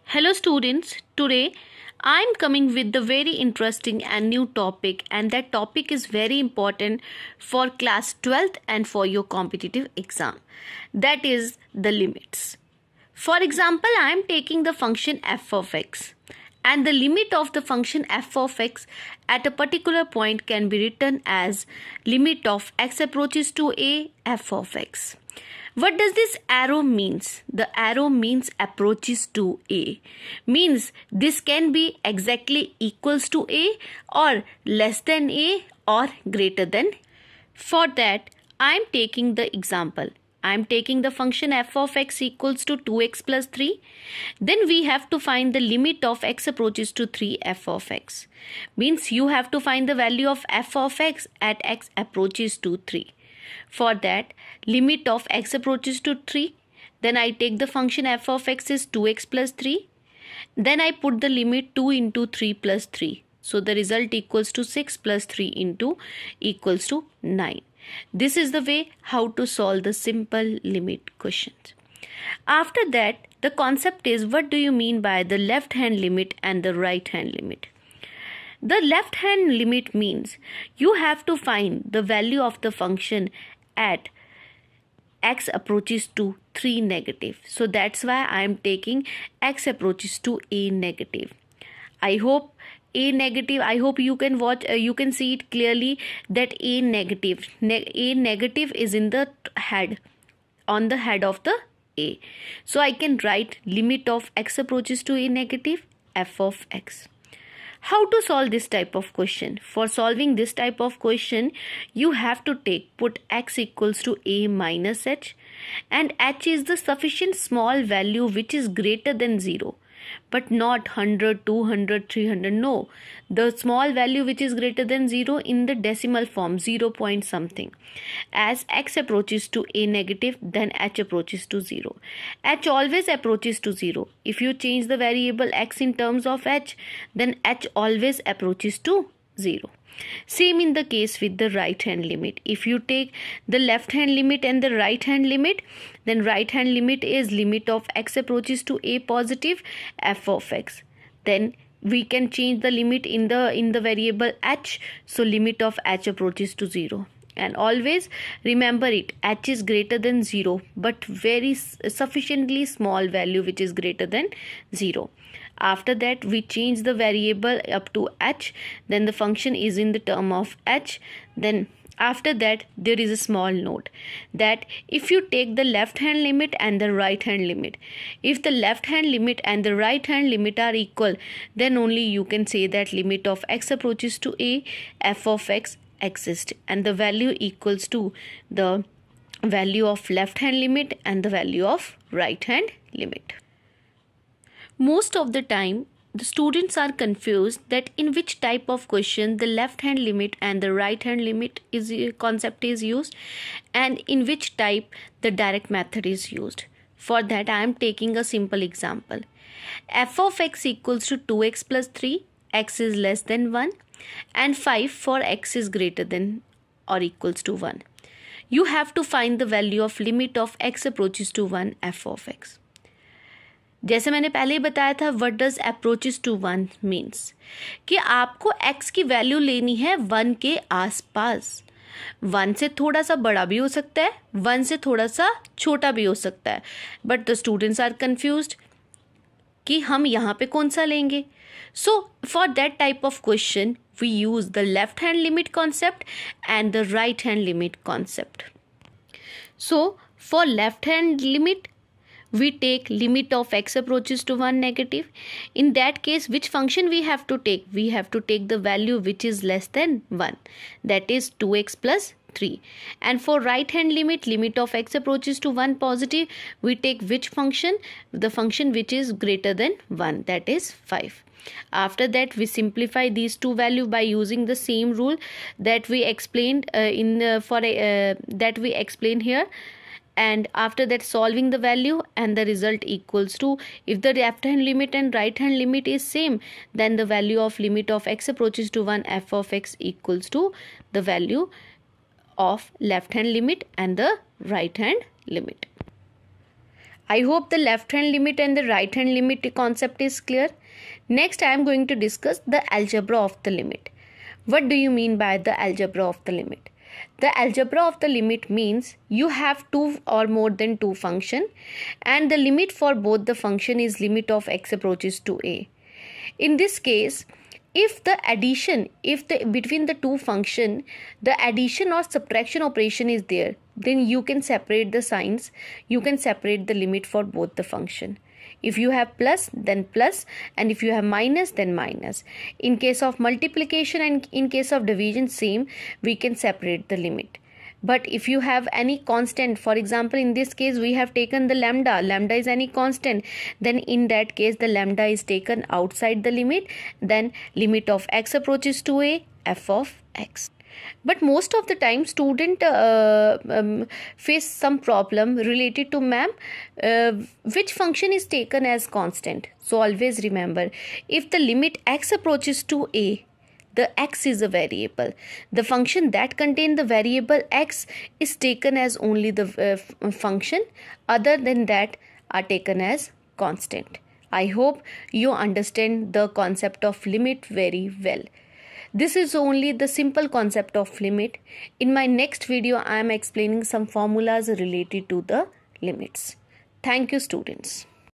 Hello students, today I am coming with the very interesting and new topic, and that topic is very important for class 12th and for your competitive exam. That is the limits. For example, I am taking the function f of x, and the limit of the function f of x at a particular point can be written as limit of x approaches to a f of x. What does this arrow means? The arrow means approaches to a. Means this can be exactly equals to a or less than a or greater than. For that, I am taking the example. I am taking the function f of x equals to 2x plus 3. Then we have to find the limit of x approaches to 3 f of x. Means you have to find the value of f of x at x approaches to 3. For that, limit of x approaches to 3. Then I take the function f of x is 2x plus 3. Then I put the limit 2 into 3 plus 3. So the result equals to 6 plus 3 into equals to 9. This is the way how to solve the simple limit questions. After that, the concept is what do you mean by the left hand limit and the right hand limit? The left hand limit means you have to find the value of the function at x approaches to 3 negative. So that's why I am taking x approaches to a negative. I hope you can watch, you can see it clearly that a negative is in the head, on the head of the a. So I can write limit of x approaches to a negative f of x. How to solve this type of question? For solving this type of question, you have to put x equals to a minus h, and h is the sufficient small value which is greater than 0. But not 100, 200, 300, no. The small value which is greater than 0 in the decimal form, 0 point something. As x approaches to a negative, then h approaches to 0. H always approaches to 0. If you change the variable x in terms of h, then h always approaches to 0. Same in the case with the right hand limit. If you take the left hand limit and the right hand limit, then right hand limit is limit of x approaches to a positive f of x. Then we can change the limit in the variable h. So limit of h approaches to 0. And always remember it, h is greater than 0, but very sufficiently small value which is greater than 0. After that, we change the variable up to h, then the function is in the term of h. Then after that, there is a small note that if you take the left hand limit and the right hand limit, if the left hand limit and the right hand limit are equal, then only you can say that limit of x approaches to a f of x exists, and the value equals to the value of left hand limit and the value of right hand limit. Most of the time, the students are confused that in which type of question the left hand limit and the right hand limit concept is used, and in which type the direct method is used. For that, I am taking a simple example. F of x equals to 2x plus 3, x is less than 1, and 5 for x is greater than or equals to 1. You have to find the value of limit of x approaches to 1 f of x. जैसे मैंने पहले ही बताया था, what does approaches to 1 means कि आपको x की value लेनी है 1 के आसपास. 1 से थोड़ा सा बड़ा भी हो सकता है, 1 से थोड़ा सा छोटा भी हो सकता है, but the students are confused कि हम यहाँ पे कौन सा लेंगे. So for that type of question we use the left hand limit concept and the right hand limit concept. So for left hand limit, we take limit of x approaches to 1 negative. In that case, which function we have to take? We have to take the value which is less than 1, that is 2x plus 3. And for right hand limit, limit of x approaches to 1 positive, we take which function? The function which is greater than 1, that is 5. After that, we simplify these two values by using the same rule that we explained that we explained here. And after that, solving the value, and the result equals to, if the left hand limit and right hand limit is same, then the value of limit of x approaches to 1 f of x equals to the value of left hand limit and the right hand limit. I hope the left hand limit and the right hand limit concept is clear. Next, I am going to discuss the algebra of the limit. What do you mean by the algebra of the limit? The algebra of the limit means you have two or more than two function, and the limit for both the function is limit of x approaches to a. In this case, if between the two function the addition or subtraction operation is there, then you can separate the signs, you can separate the limit for both the function. If you have plus, then plus, and if you have minus, then minus. In case of multiplication and in case of division, same, we can separate the limit. But if you have any constant, for example, in this case we have taken the lambda is any constant, then in that case the lambda is taken outside the limit, then limit of x approaches to a, f of x. But most of the time student face some problem related to which function is taken as constant. So always remember, if the limit x approaches to a, the x is a variable. The function that contain the variable x is taken as only the function. Other than that are taken as constant. I hope you understand the concept of limit very well. This is only the simple concept of limit. In my next video, I am explaining some formulas related to the limits. Thank you, students.